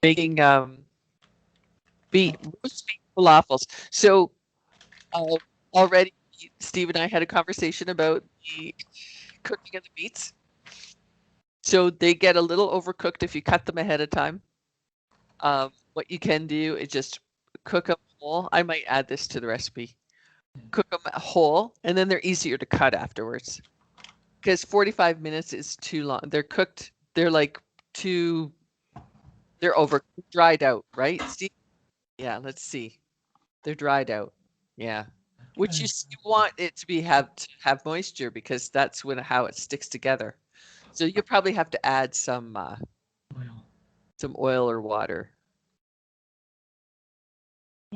making roast beef falafels. So uh, already, Steve and I had a conversation about the cooking of the beets. So they get a little overcooked if you cut them ahead of time. What you can do is just cook them whole. I might add this to the recipe. Cook them whole, and then they're easier to cut afterwards. Because 45 minutes is too long. They're cooked. They're like too. They're over dried out, right, Steve? Yeah. Let's see. They're dried out. Yeah. Which you want it to be have moisture because that's when how it sticks together. So you probably have to add Oil. some oil or water.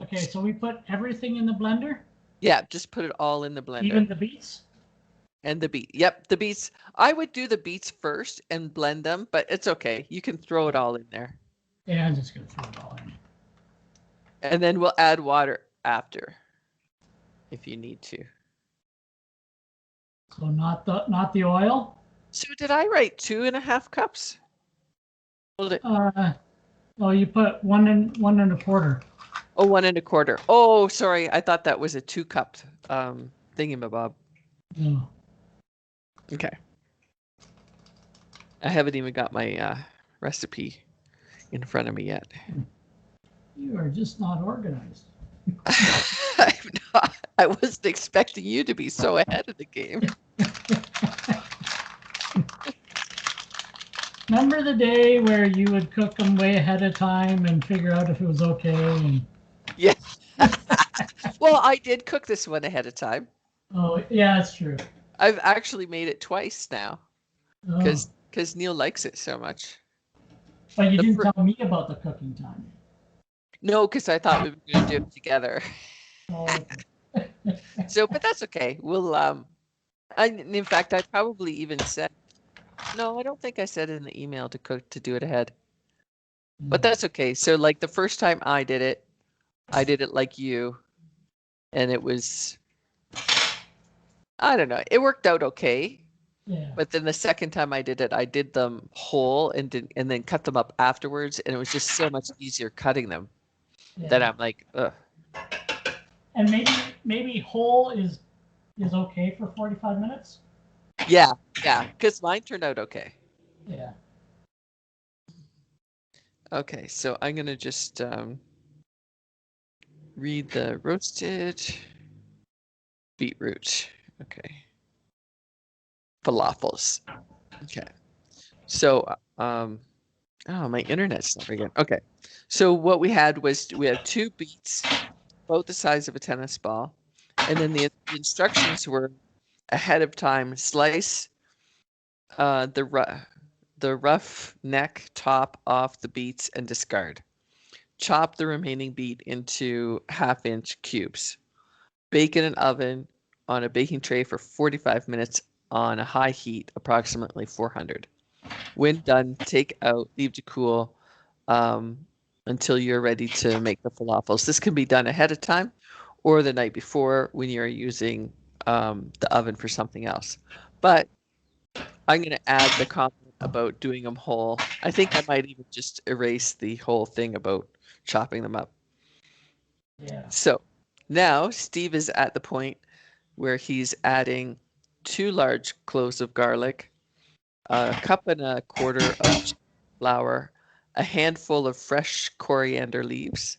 Okay, so we put everything in the blender, Yeah, just put it all in the blender. even the beets. And the beet. Yep, the beets. I would do the beets first and blend them, but it's okay. You can throw it all in there. Yeah, I'm just gonna throw it all in. And then we'll add water after if you need to. So not the oil. So did I write 2.5 cups? Hold it. Oh, you put one and a quarter. Oh, 1 1/4. Oh, sorry. I thought that was a 2 cup thingamabob. No. Okay. I haven't even got my recipe in front of me yet. You are just not organized. I'm not. I wasn't expecting you to be so ahead of the game. Remember the day where you would cook them way ahead of time and figure out if it was okay? And... Yeah. Well, I did cook this one ahead of time. Oh, yeah, that's true. I've actually made it twice now Oh. because Neil likes it so much. But you didn't tell me about the cooking time. No, because I thought we were going to do it together. Oh, okay. So, but that's okay. We'll in fact, I probably even said, no, I don't think I said in the email to do it ahead. But that's okay. So, like the first time I did it like you, and it was, I don't know, it worked out okay. Yeah. But then the second time I did them whole and then cut them up afterwards, and it was just so much easier cutting them. Yeah. That I'm like, ugh. And maybe whole is okay for 45 minutes. Yeah, because mine turned out okay. Yeah. Okay, so I'm gonna just read the roasted beetroot. Okay. Falafels. Okay. So oh, my internet's not very good. Okay. So what we had was we had 2 beets, both the size of a tennis ball, and then the instructions were ahead of time slice the rough neck top off the beets and discard. Chop the remaining beet into 1/2-inch cubes. Bake in an oven on a baking tray for 45 minutes on a high heat, approximately 400. When done, take out, leave to cool until you're ready to make the falafels. This can be done ahead of time or the night before when you're using the oven for something else. But I'm going to add the comment about doing them whole. I think I might even just erase the whole thing about chopping them up. Yeah. So now Steve is at the point where he's adding 2 large cloves of garlic, 1.25 cups of flour, a handful of fresh coriander leaves.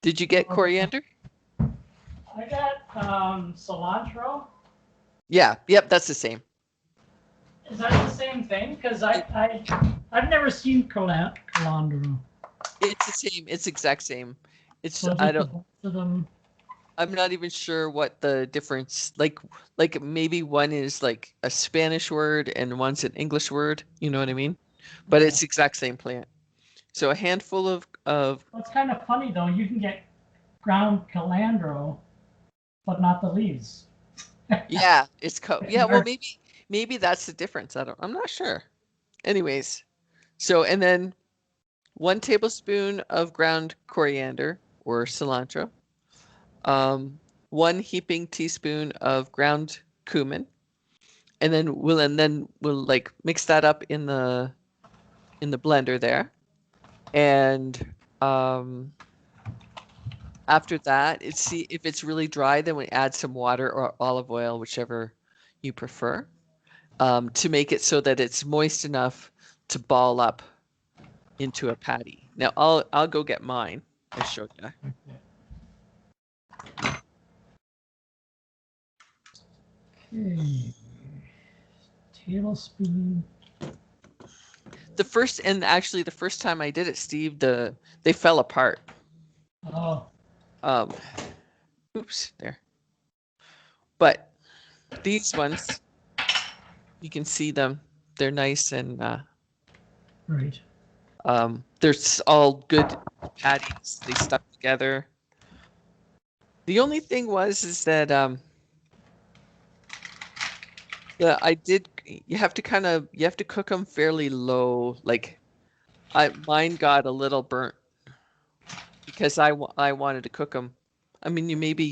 Did you get coriander? I got cilantro. Yeah, yep, that's the same. Is that the same thing? Because I've never seen cilantro. It's the same. It's exact same. It's So I don't. both of them. I'm not even sure what the difference. Like maybe one is like a Spanish word and one's an English word. You know what I mean? But it's the exact same plant. So a handful of. Well, it's kind of funny though. You can get ground cilantro, but not the leaves. Yeah, yeah. Well, maybe that's the difference. I'm not sure. Anyways, so and then 1 tablespoon of ground coriander or cilantro, 1 heaping teaspoon of ground cumin, and then we'll like mix that up in the blender there. And after that, see if it's really dry, then we add some water or olive oil, whichever you prefer, to make it so that it's moist enough to ball up into a patty. Now I'll go get mine. I showed you. Okay. Tablespoon. The first time I did it, Steve, they fell apart. Oh. Oops, there. But these ones, you can see them. They're nice and Right. they're all good patties. They stuck together. The only thing is that you have to cook them fairly low. Like mine got a little burnt because I wanted to cook them. I mean, I'm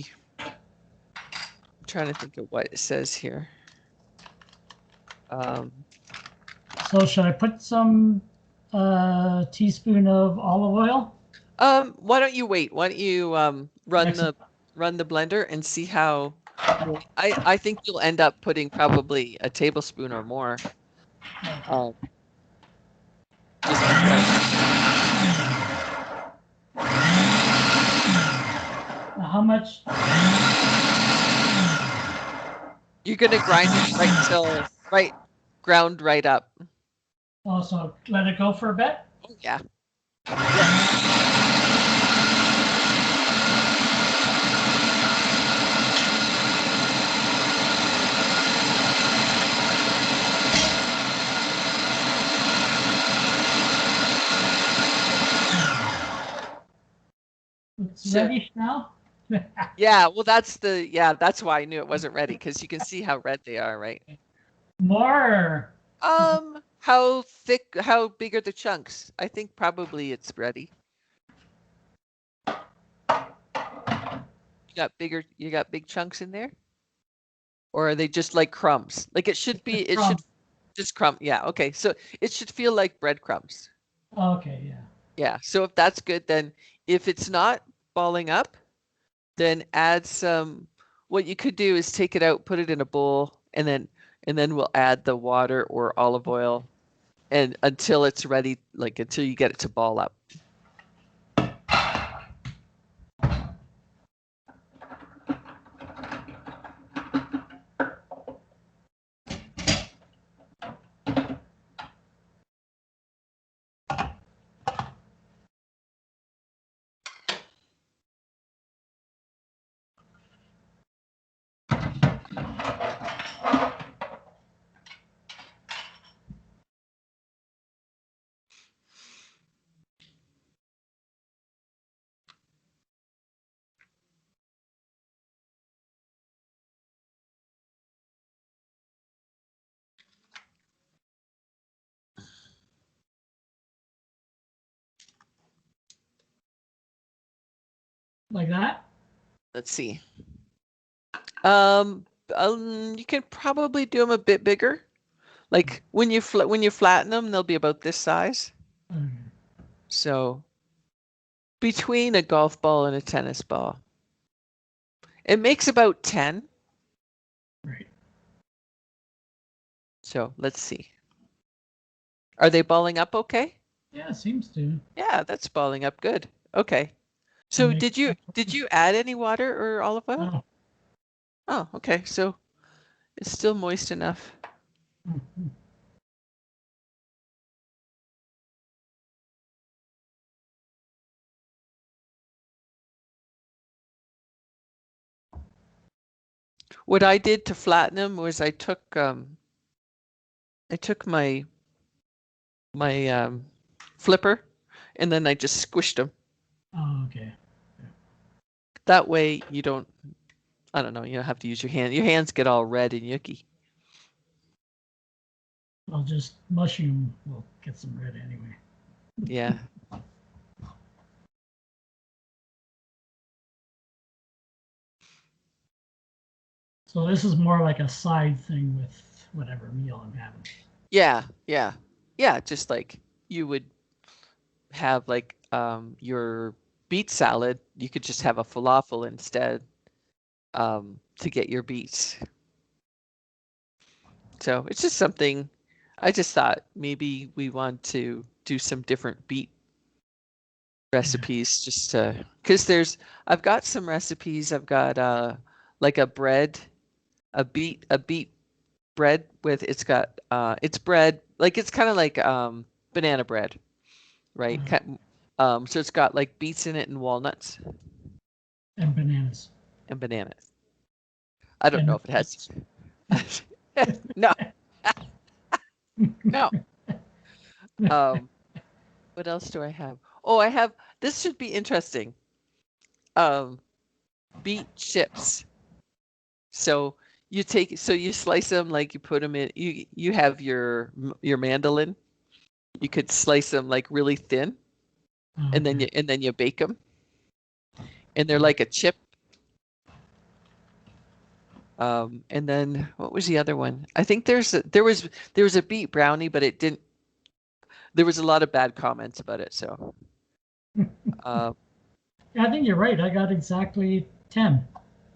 trying to think of what it says here. So should I put some teaspoon of olive oil? Why don't you wait? Why don't you run the blender and see how I think you'll end up putting probably a tablespoon or more. Just How much? You're gonna grind it ground right up. Oh, so let it go for a bit? Oh yeah. It's reddish now? Yeah, well that's why I knew it wasn't ready, because you can see how red they are, right? More. How big are the chunks? I think probably it's ready. You got big chunks in there? Or are they just like crumbs? Like it should just crumb. Yeah, okay. So it should feel like breadcrumbs. Okay, yeah. Yeah, so if that's good, then if it's not balling up, then add some, what you could do is take it out, put it in a bowl, and then we'll add the water or olive oil and until it's ready, like until you get it to ball up. Like that? Let's see. You can probably do them a bit bigger. Like when you flatten them, they'll be about this size. So between a golf ball and a tennis ball. It makes about 10. Right. So let's see. Are they balling up okay? Yeah, it seems to. Yeah, that's balling up good. Okay. So did you add any water or olive oil? No. Oh, okay. So it's still moist enough. Mm-hmm. What I did to flatten them was I took my flipper and then I just squished them. Oh, okay. That way you don't have to use your hand. Your hands get all red and yucky. Well, just mushroom will get some red anyway. Yeah. So this is more like a side thing with whatever meal I'm having. Yeah, yeah. Yeah, just like you would have like your beet salad, you could just have a falafel instead to get your beets. So it's just something I just thought maybe we want to do some different beet recipes just to because I've got some recipes. I've got like a bread, a beet bread with it's got it's bread like it's kind of like banana bread, right? So it's got like beets in it and walnuts And bananas. and bananas. I don't And know if it has. No, no. Um, what else do I have? Oh, I have this should be interesting. Um, beet chips. So you slice them like you put them in you have your mandolin. You could slice them like really thin and then you bake them and they're like a chip. And then what was the other one? I think there was a beet brownie, but it didn't. There was a lot of bad comments about it. So uh, Yeah, I think you're right. I got exactly 10.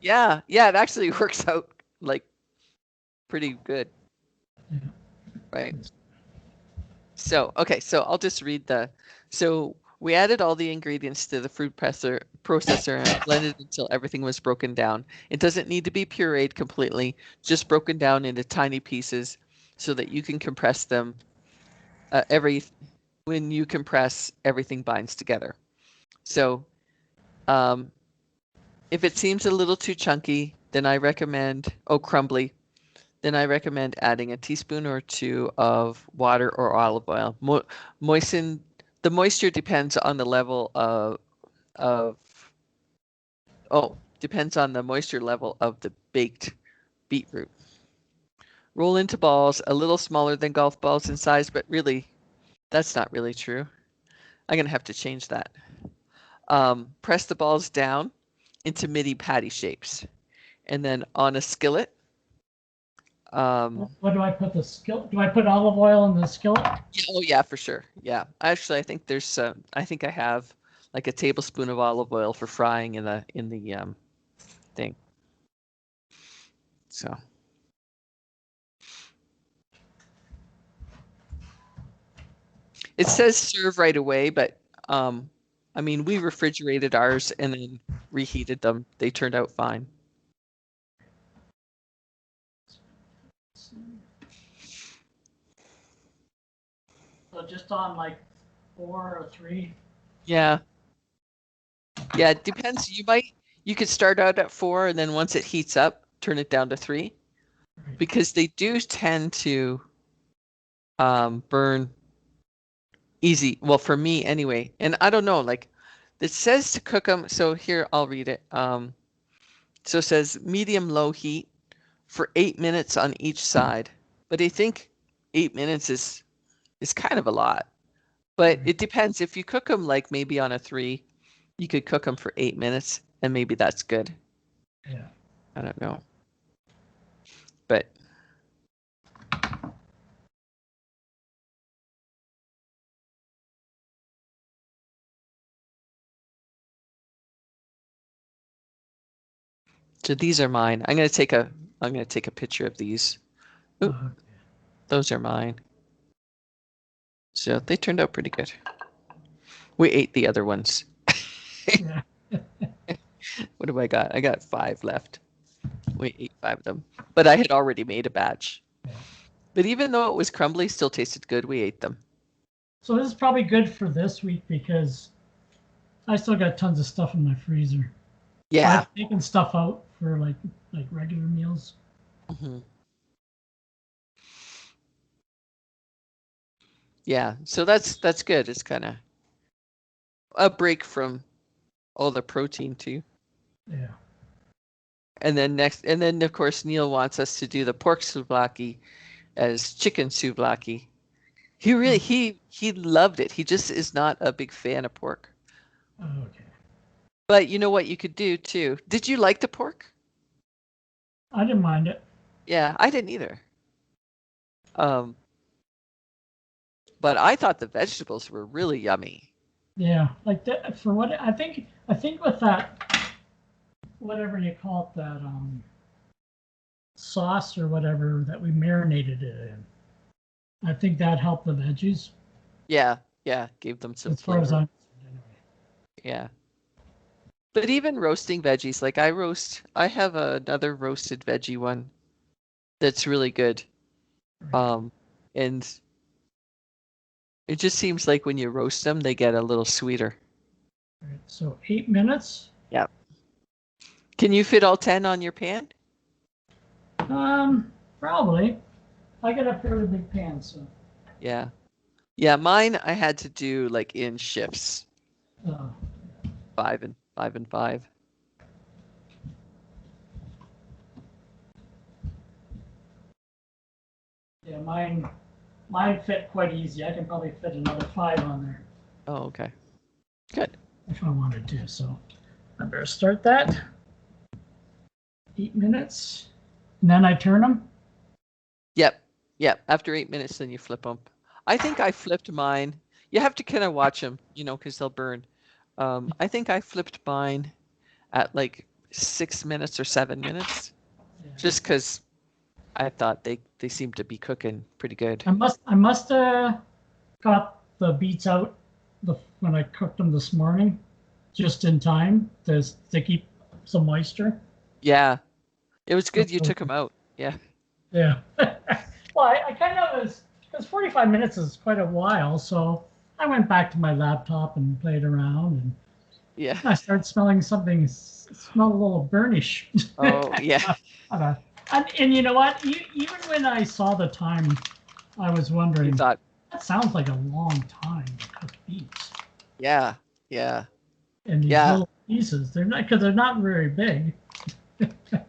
yeah, it actually works out like pretty good, Yeah. right? So okay, so I'll just read so we added all the ingredients to the food processor and blended until everything was broken down. It doesn't need to be pureed completely, just broken down into tiny pieces so that you can compress them. When you compress, everything binds together. So um, if it seems a little too chunky, then I recommend, crumbly, then I recommend adding a teaspoon or two of water or olive oil. Moisten, the moisture depends on the level of, depends on the moisture level of the baked beetroot. Roll into balls a little smaller than golf balls in size, but really, that's not really true. I'm going to have to change that. Press the balls down into mini patty shapes. And then on a skillet, What do I put the skillet? Do I put olive oil in the skillet? oh yeah, for sure. Yeah. Actually, I think I think I have like a tablespoon of olive oil for frying in the thing. So it says serve right away, but I mean, we refrigerated ours and then reheated them. They turned out fine. So just on like 4 or 3. Yeah. Yeah, it depends. You could start out at 4 and then once it heats up, turn it down to 3 because they do tend to burn easy. Well, for me anyway. And I don't know, like it says to cook them. So here, I'll read it. So it says medium low heat for 8 minutes on each side. But I think 8 minutes is kind of a lot. But it depends. If you cook them like maybe on a 3, you could cook them for 8 minutes and maybe that's good. Yeah. I don't know. But so these are mine. I'm going to take a picture of these. Ooh, those are mine. So they turned out pretty good. We ate the other ones. Yeah. What do I got? I got 5 left. We ate 5 of them. But I had already made a batch. Yeah. But even though it was crumbly, still tasted good. We ate them. So this is probably good for this week because I still got tons of stuff in my freezer. Yeah. I've taken stuff out for like regular meals. Mm-hmm. Yeah. So that's good. It's kind of a break from all the protein too. Yeah. And then of course Neil wants us to do the pork souvlaki as chicken souvlaki. He loved it. He just is not a big fan of pork. Okay. But you know what you could do too? Did you like the pork? I didn't mind it. Yeah, I didn't either. Um, but I thought the vegetables were really yummy. Yeah, like that for what I think with that whatever you call it that sauce or whatever that we marinated it in. I think that helped the veggies Yeah, yeah, gave them some as far as flavor. I'm concerned anyway. Yeah. But even roasting veggies, like I have another roasted veggie one that's really good. Right, Um, and it just seems like when you roast them, they get a little sweeter. right. So 8 minutes. Yeah. Can you fit all 10 on your pan? Probably. I got a fairly big pan, so Yeah. Yeah, mine I had to do like in shifts, uh, 5 and 5. yeah, mine fit quite easy. I can probably fit another 5 on there Oh, okay. Good. if I wanted to. So I better start that. 8 minutes, and then I turn them. Yep. Yep. After 8 minutes, then you flip them. I think I flipped mine. You have to kind of watch them, because they'll burn. I think I flipped mine at like 6 minutes or 7 minutes, Yeah. just because I thought they seemed to be cooking pretty good. I must got the beets out when I cooked them this morning, just in time to keep some moisture. Yeah, it was good you took them out. Yeah. Yeah. Well, I kind of was because 45 minutes is quite a while, so I went back to my laptop and played around, and Yeah. I started smelling something. It smelled a little burnish. Oh, yeah. And you know what? Even when I saw the time, I was You wondering, thought, that sounds like a long time to cook beets yeah, yeah, in these yeah. little pieces. They're not because they're not very big.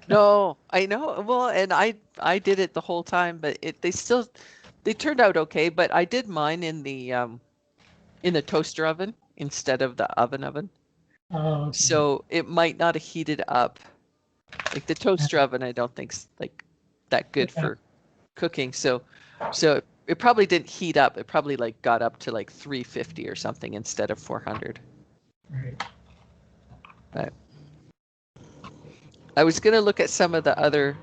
No, I know. Well, and I did it the whole time, but they turned out okay, but I did mine in the toaster oven instead of the oven. Okay. So it might not have heated up. Like the toaster oven, I don't think's like that good Yeah, for cooking. So it probably didn't heat up. It probably like got up to like 350 or something instead of 400. right. But I was gonna look at some of the other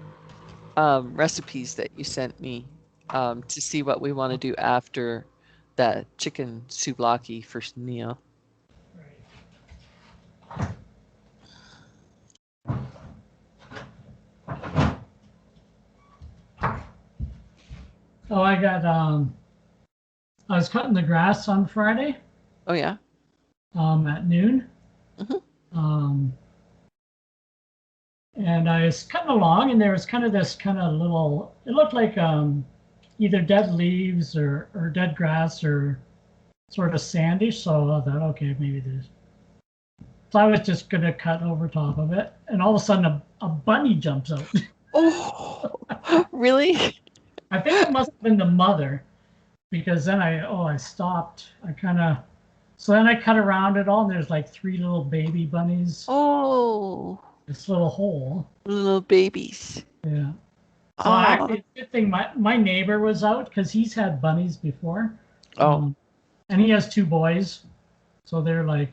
recipes that you sent me to see what we want to do after that chicken souvlaki for Neil. Oh, I was cutting the grass on Friday Oh yeah. at noon. Hmm. Um, and I was cutting along, and there was kind of this kind of little. It looked like either dead leaves or dead grass or sort of sandy. So I thought, okay, maybe there's. So I was just gonna cut over top of it, and all of a sudden a bunny jumps out. Oh, really? I think it must have been the mother because then I stopped. I kind of so then I cut around it all, and there's like 3 little baby bunnies. Oh, This little hole. little babies. Yeah. So Oh, actually, it's a good thing my neighbor was out because he's had bunnies before, oh, and he has 2 boys, so they're like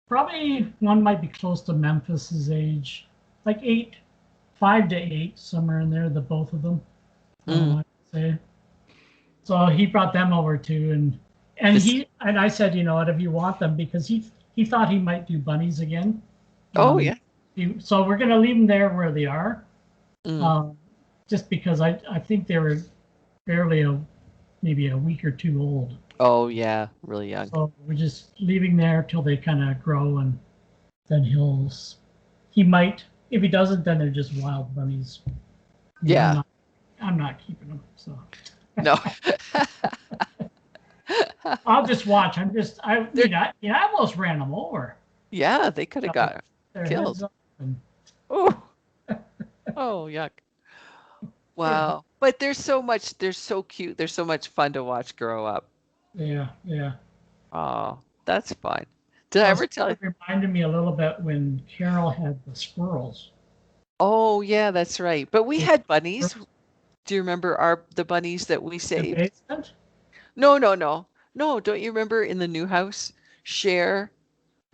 probably one might be close to Memphis's age, like 8, 5 to 8, somewhere in there. The both of them, mm. I'd say. So he brought them over too, and This. I said, you know what, if you want them, because he thought he might do bunnies again. Oh Um, yeah. so we're gonna leave them there where they are, Mm. um, just because I think they were barely maybe a week or 2 old. Oh yeah. Really young. So we're just leaving there till they kind of grow, and then he might, if he doesn't, then they're just wild bunnies. And Yeah. I'm not keeping them. So No. I'll just watch. They're, I almost ran them over. yeah, they could have got Their heads killed. up, and Oh. Oh, yuck. yeah, Wow. But they're so cute. They're so much fun to watch grow up. yeah. Oh, that's fun. Did I Well, ever tell you? it reminded me a little bit when Carol had the squirrels. Oh, yeah, that's right. But we The had bunnies. squirrels Do you remember the bunnies that we in the saved? basement. No, no, no. No, don't you remember in the new house, Cher?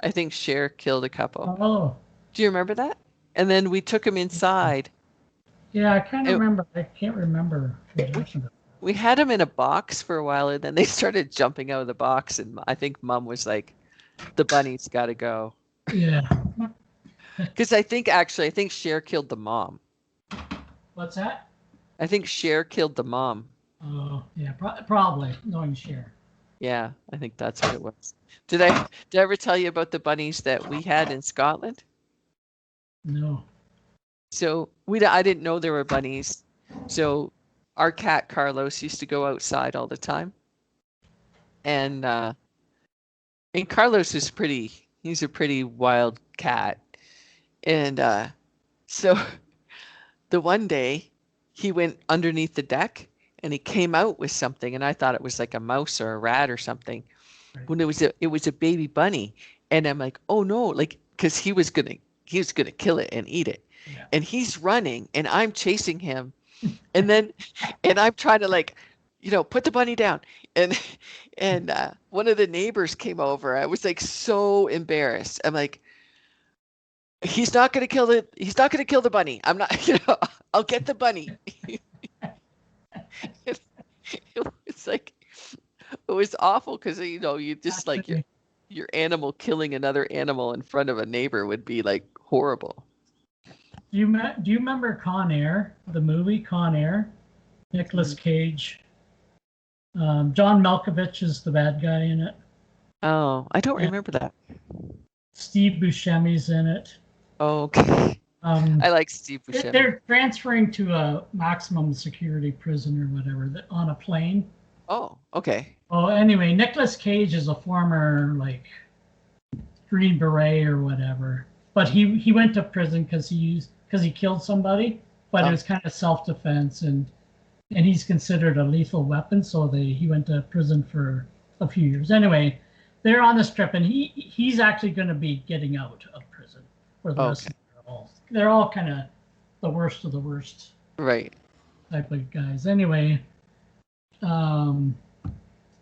I think Cher killed a couple. Oh, Do you remember that? And then we took him inside. yeah, I kind of And remember. I can't remember what we happened. we had him in a box for a while, and then they started jumping out of the box, and I think Mom was like, "The bunny's got to go." Yeah. Because I think Cher killed the mom. What's that? I think Cher killed the mom. Oh, yeah, probably knowing share. Yeah, I think that's what it was. Did I ever tell you about the bunnies that we had in Scotland? No. So I didn't know there were bunnies. So our cat Carlos used to go outside all the time, and Carlos is he's a pretty wild cat, and so the one day he went underneath the deck and he came out with something, and I thought it was like a mouse or a rat or something, Right. when it was a baby bunny. And I'm like, oh no, like, because he was gonna kill it and eat it. Yeah. And he's running and I'm chasing him, and then and I'm trying to, like, put the bunny down. And one of the neighbors came over. I was like so embarrassed. I'm like, he's not gonna kill the bunny. I'm not, I'll get the bunny. It's like, it was awful because you just like Actually, your animal killing another animal in front of a neighbor would be like horrible. do you remember Con Air, the movie Con Air? Nicolas Cage. John Malkovich is the bad guy in it. Oh, I don't And remember that. Steve Buscemi's in it. Oh, okay. Um, I like Steve Buscemi. they're transferring to a maximum security prison or whatever on a plane. Oh, okay. Oh, anyway, Nicolas Cage is a former like Green Beret or whatever, but he went to prison because he killed somebody, but it Oh, was kind of self defense, and he's considered a lethal weapon, so he went to prison for a few years. Anyway, they're on this trip, and he's actually going to be getting out of prison for the rest okay. of their all. They're all kind of the worst of the worst Right. type of guys. Anyway, um,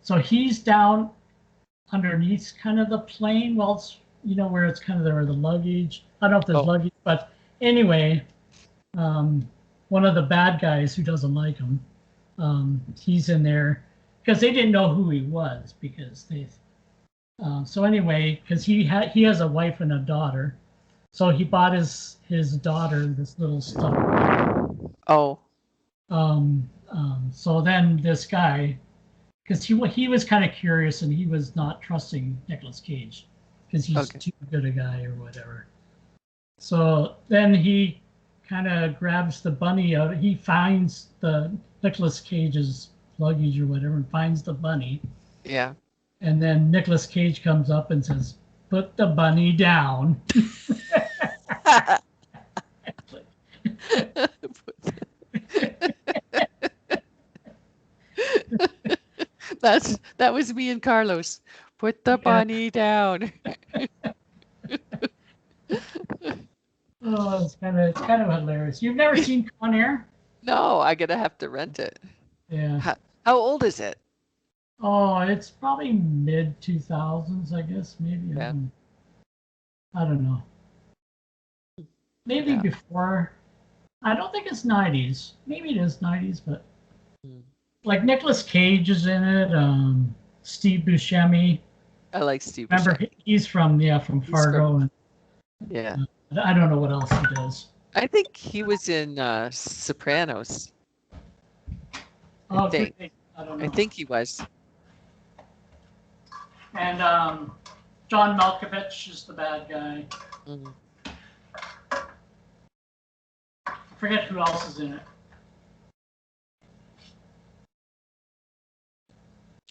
so he's down underneath kind of the plane. Well, it's, where it's kind of there the luggage. I don't know if there's Oh, luggage, but anyway, one of the bad guys who doesn't like him, he's in there because they didn't know who he was because they. So anyway, because he has a wife and a daughter, so he bought his daughter this little stuff. oh, So then this guy, because he was kind of curious and he was not trusting Nicolas Cage because he's okay. too good a guy or whatever. So then he kind of grabs the bunny out. He finds the Nicolas Cage's luggage or whatever and finds the bunny. Yeah. And then Nicolas Cage comes up and says, "Put the bunny down." That was me and Carlos. Put the Yeah. bunny down. Oh, it's kind of hilarious. You've never seen Con Air? No, I gotta have to rent it. Yeah. How old is it? Oh, it's probably mid 2000s, I guess. Maybe Yeah. I don't know. Maybe Yeah. before. I don't think it's 90s. Maybe it is 90s, but Mm. like Nicolas Cage is in it. Steve Buscemi. I like Steve Remember, Buscemi. he's from He's Fargo, and Yeah. I don't know what else he does. I think he was in Sopranos. Oh, think. I don't I know. think he was. And John Malkovich is the bad guy. Mhm. I forget who else is in it.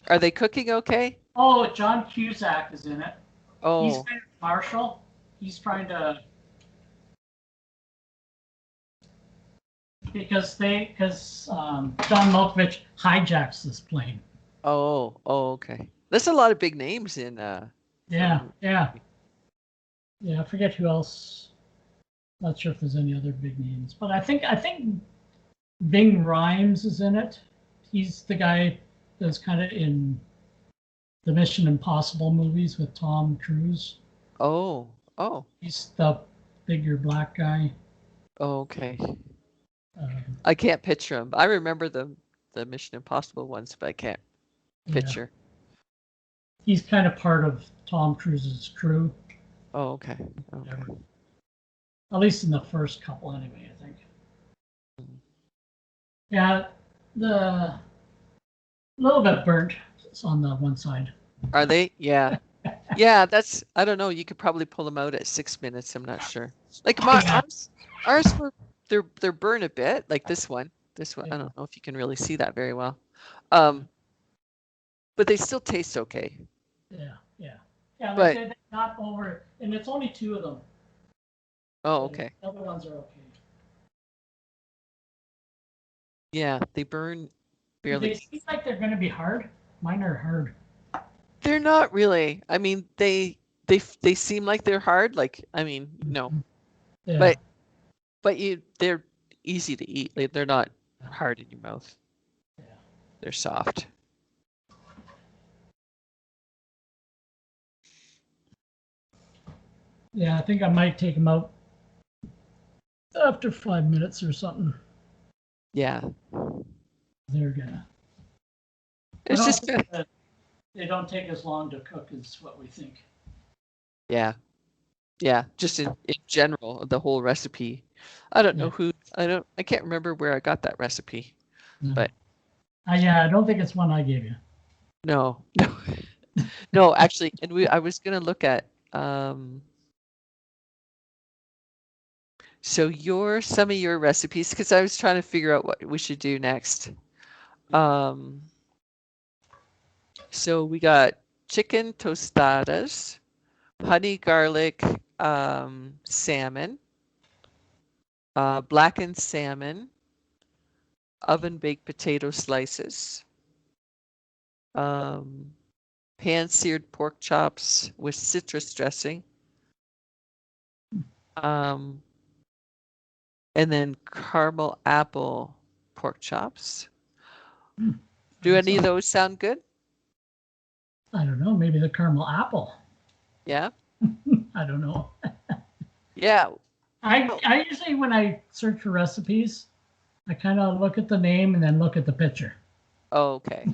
Are they cooking okay? Oh, John Cusack is in it. He's Oh, kind of Marshall. He's trying to because John Malkovich hijacks this plane. oh, okay. There's a lot of big names in Yeah, from- yeah, yeah. I forget who else. Not sure if there's any other big names, but I think Ving Rhames is in it. He's the guy that's kind of in the Mission Impossible movies with Tom Cruise. Oh, oh, He's the bigger black guy. okay. Um, I can't picture him. I remember the Mission Impossible ones, but I can't yeah, picture. he's kind of part of Tom Cruise's crew. Oh, okay. Okay. At least in the first couple, anyway. I think. Yeah, the little bit burnt on the one side. Are they? Yeah. Yeah, that's, I don't know. You could probably pull them out at 6 minutes. I'm not sure. Like Yeah. ours were, they're burnt a bit, like this one. This one, I Yeah. don't know if you can really see that very well. But they still taste okay. Yeah, yeah. Yeah, they But say they're not over, and it's only two of them. oh, okay. The other ones are okay. Yeah, they burn They barely. seem like they're going to be hard. Mine are hard. They're not really. I mean, they seem like they're hard. Like, I mean, no, Yeah. but they're easy to eat. Like, they're not hard in your mouth. Yeah. They're soft. Yeah, I think I might take them out after 5 minutes or something. Yeah. They're gonna. It's just kind of, They don't take as long to cook as what we think. yeah. Yeah, just in general, the whole recipe. I don't know who, I can't remember where I got that recipe, but Yeah, I don't think it's one I gave you. no, no, actually, and I was gonna look at, so some of your recipes, because I was trying to figure out what we should do next. So we got chicken tostadas, honey garlic, salmon, blackened salmon, oven baked potato slices, pan seared pork chops with citrus dressing, and then caramel apple pork chops. Do any of those sound good? I don't know. Maybe the caramel apple. Yeah. I don't know. Yeah. I usually, when I search for recipes, I kind of look at the name and then look at the picture. Okay.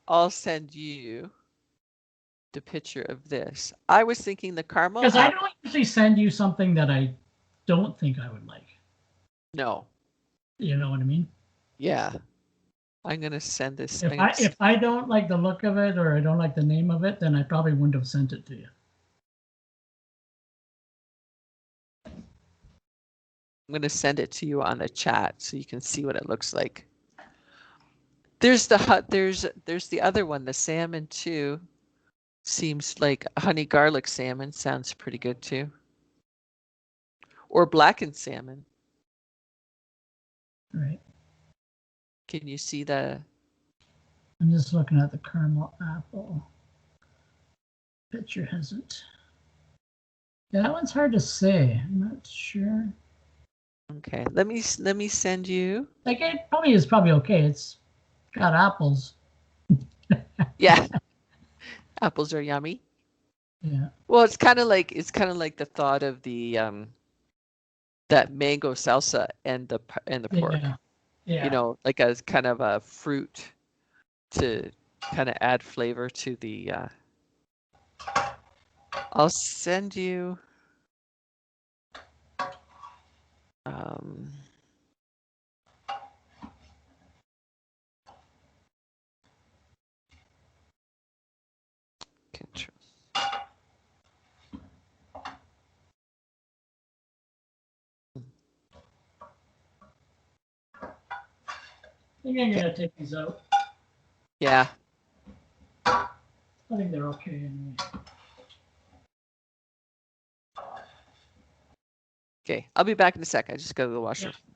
I'll send you the picture of this. I was thinking the caramel Because I apple. don't usually send you something that I don't think I would like. No. You know what I mean? Yeah. I'm gonna send this. If I don't like the look of it or I don't like the name of it, then I probably wouldn't have sent it to you. I'm gonna send it to you on the chat so you can see what it looks like. There's the other one, the salmon too. Seems like honey garlic salmon sounds pretty good too. Or blackened salmon. Right. Can you see the? I'm just looking at the caramel apple. Picture hasn't. Yeah, that one's hard to say. I'm not sure. Okay, let me send you. Like it probably is probably okay. It's got apples. Yeah, apples are yummy. Yeah. Well, it's kind of like the thought of the that mango salsa and the pork. Yeah. Yeah. You know, like as kind of a fruit to kind of add flavor to the. I'll send you. Um, control. I think I'm gonna take these out. Yeah. I think they're okay anyway. Okay, I'll be back in a sec. I just go to the washroom. Yeah.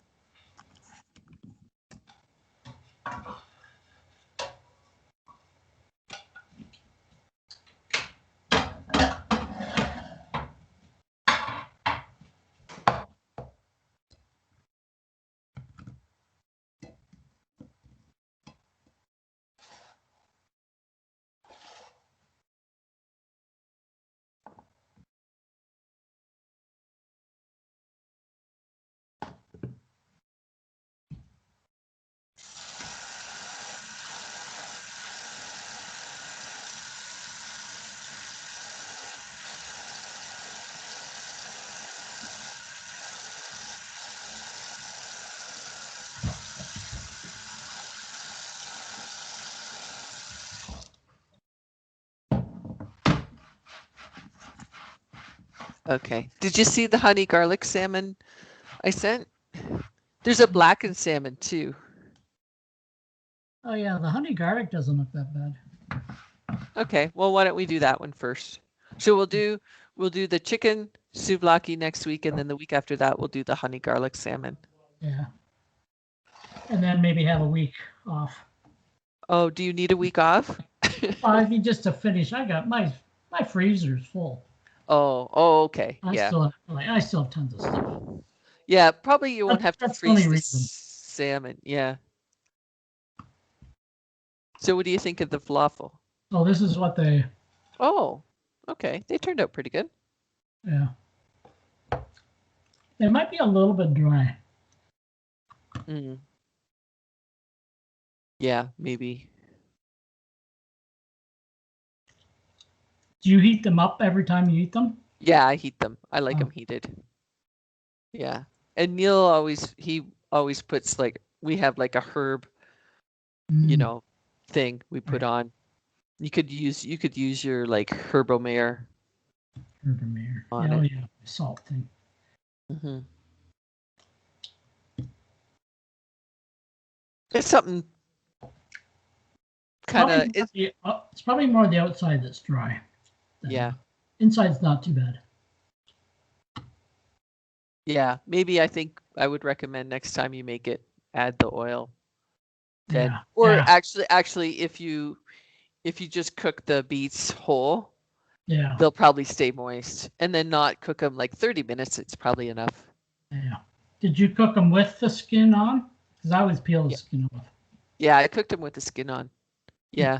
Okay. Did you see the honey garlic salmon I sent? There's a blackened salmon too. Oh yeah, the honey garlic doesn't look that bad. Okay. Well, why don't we do that one first? So we'll do the chicken souvlaki next week, and then the week after that we'll do the honey garlic salmon. Yeah. And then maybe have a week off. Oh, do you need a week off? Well, I mean, just to finish, I got my freezer's full. Oh, okay. Yeah. I still have tons of stuff. Yeah, probably you won't have to That's the only freeze the reason. salmon. Yeah. So what do you think of the falafel? So this is what they. Oh, okay. They turned out pretty good. Yeah. They might be a little bit dry. Mm. Yeah, maybe. Do you heat them up every time you eat them? Yeah, I heat them. I like Oh. them heated. Yeah. And Neil always puts like, we have like a herb, you know, thing we put on. You could use your like Herbomare. Herbomare. On Oh it. yeah, salt thing. Mm-hmm. It's something kind of. It's probably more the outside that's dry. Yeah. Inside's not too bad. Yeah, maybe I think I would recommend next time you make it, add the oil. Then, Yeah. or yeah. actually, if you just cook the beets whole, Yeah. they'll probably stay moist, and then not cook them like 30 minutes. It's probably enough. Yeah. Did you cook them with the skin on? Because I always peel the skin off. Yeah, I cooked them with the skin on. Yeah.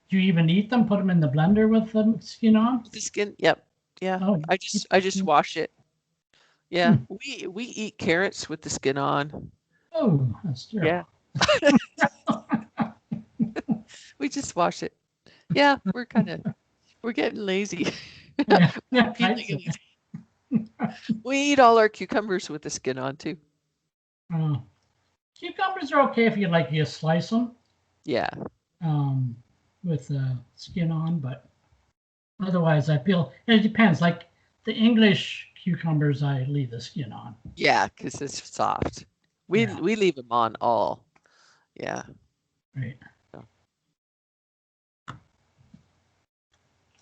Do you even eat them? Put them in the blender with the skin on? The skin. Yep. Yeah. Oh, I just wash it. Yeah. We eat carrots with the skin on. Oh, that's terrible. Yeah. We just wash it. Yeah, we're getting lazy. We eat all our cucumbers with the skin on too. Cucumbers are okay if you slice them. Yeah. With the skin on, but otherwise I peel. It depends. Like the English cucumbers, I leave the skin on. Yeah, because it's soft. We leave them on all. Yeah. Right.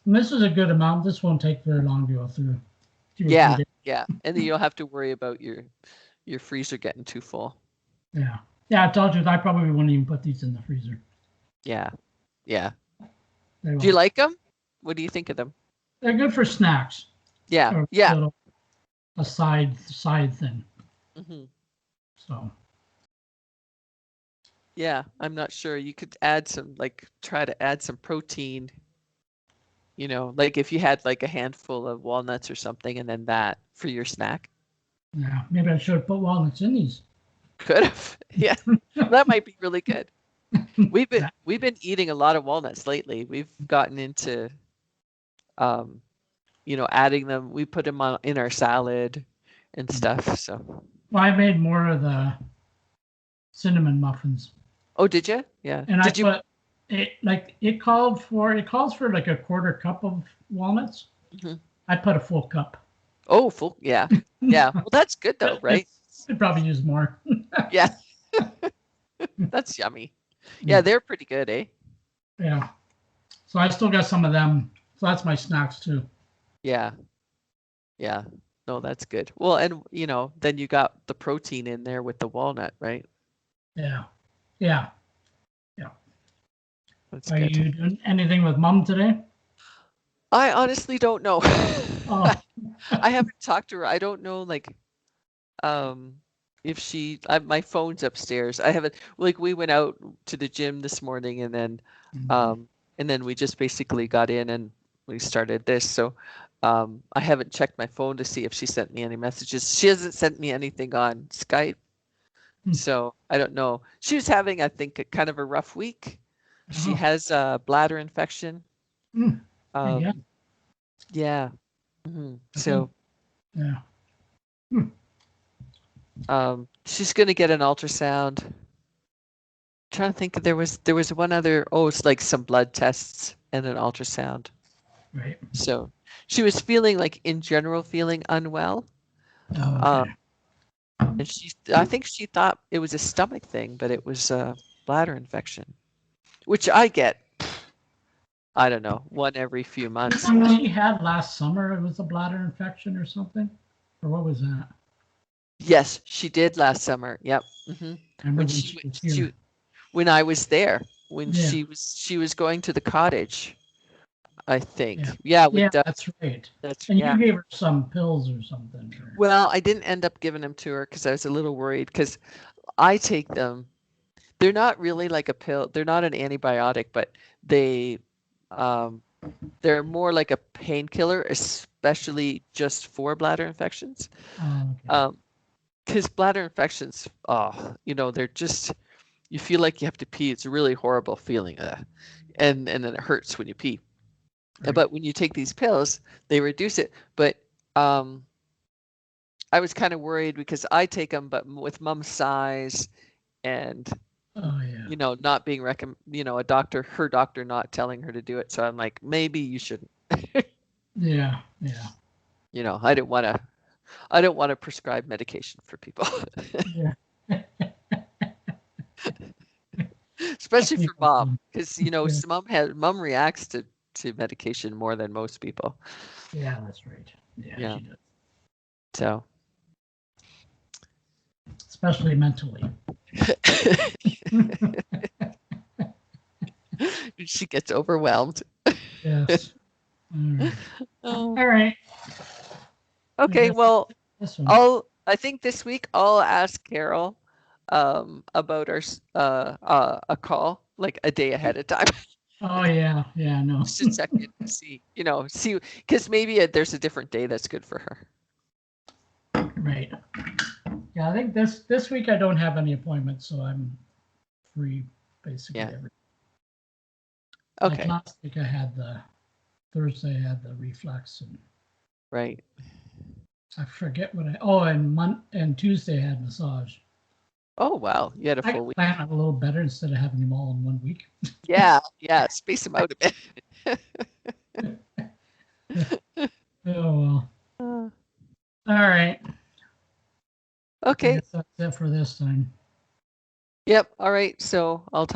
And this is a good amount. This won't take very long to go through. Yeah. And then you don't have to worry about your freezer getting too full. Yeah. I told you I probably wouldn't even put these in the freezer. Yeah. Do you like them? What do you think of them? They're good for snacks. Yeah. A side thing. Mm-hmm. So. Yeah, I'm not sure. You could add some, try to add some protein. Like if you had like a handful of walnuts or something, and then that for your snack. Yeah, maybe I should have put walnuts in these. Could have. Yeah, that might be really good. We've been eating a lot of walnuts lately. We've gotten into, adding them. We put them in our salad and stuff. So. Well, I made more of the cinnamon muffins. Oh, did you? Yeah. And put it calls for like a quarter cup of walnuts. Mm-hmm. I put a full cup. Oh, full. Yeah. Yeah. Well, that's good though, right? I'd probably use more. Yeah. That's yummy. Yeah, they're pretty good, eh? Yeah. So I still got some of them. So that's my snacks too. Yeah. Yeah. No, that's good. Well, and then you got the protein in there with the walnut, right? Yeah. That's Are good. you doing anything with Mom today? I honestly don't know. Oh. I haven't talked to her. I don't know, if my phone's upstairs. I haven't, we went out to the gym this morning, and then we just basically got in and we started this. So I haven't checked my phone to see if she sent me any messages. She hasn't sent me anything on Skype. So I don't know. She was having, I think, kind of a rough week. She has a bladder infection. Yeah. Mm-hmm. So. Yeah. She's gonna get an ultrasound. I'm trying to think, there was one other. Oh, it's like some blood tests and an ultrasound. Right. So she was feeling like in general feeling unwell. Oh, Um, okay. and I think she thought it was a stomach thing, but it was a bladder infection, which I get, I don't know, one every few months. What she had last summer, it was a bladder infection or something? Or what was that? Yes, she did last summer. Yep. Hmm. I When remember when she, she was she, here. when I was there, when Yeah, she was going to the cottage, I yeah. think. Yeah, with Yeah, Doug. that's right. That's, And you yeah. gave her some pills or something. Or... Well, I didn't end up giving them to her because I was a little worried because I take them. They're not really like a pill. They're not an antibiotic, but they um, they're more like a painkiller, especially just for bladder infections. Oh, okay. Because bladder infections, oh, they're just you feel like you have to pee. It's a really horrible feeling, and then it hurts when you pee. Right. But when you take these pills, they reduce it. But um, I was kind of worried because I take them, but with mom's size and Oh, yeah. not being her doctor not telling her to do it. So I'm like, maybe you shouldn't. Yeah, yeah. I don't want to prescribe medication for people, Yeah. especially for mom, because Yeah, mom reacts to medication more than most people. yeah, that's right. Yeah, Yeah. she does. So Especially mentally. she gets overwhelmed. Yes. All right. Oh, All right. I okay. guess Well, this one. I think this week I'll ask Carol about a call like a day ahead of time. Oh, yeah. Yeah, no. Just to check in and see because maybe there's a different day that's good for her. Right. Yeah, I think this week I don't have any appointments, so I'm free basically Yeah. every. Like Okay. last week, I had the Thursday, I had the reflux, and Right. I forget what I. Oh, and Tuesday I had massage. Oh wow, you had a I full could week. plan it a little better instead of having them all in 1 week. Yeah. Yeah. Space them out a bit. Oh well. Uh, All right. I okay. guess that's it for this time. Yep. All right. So I'll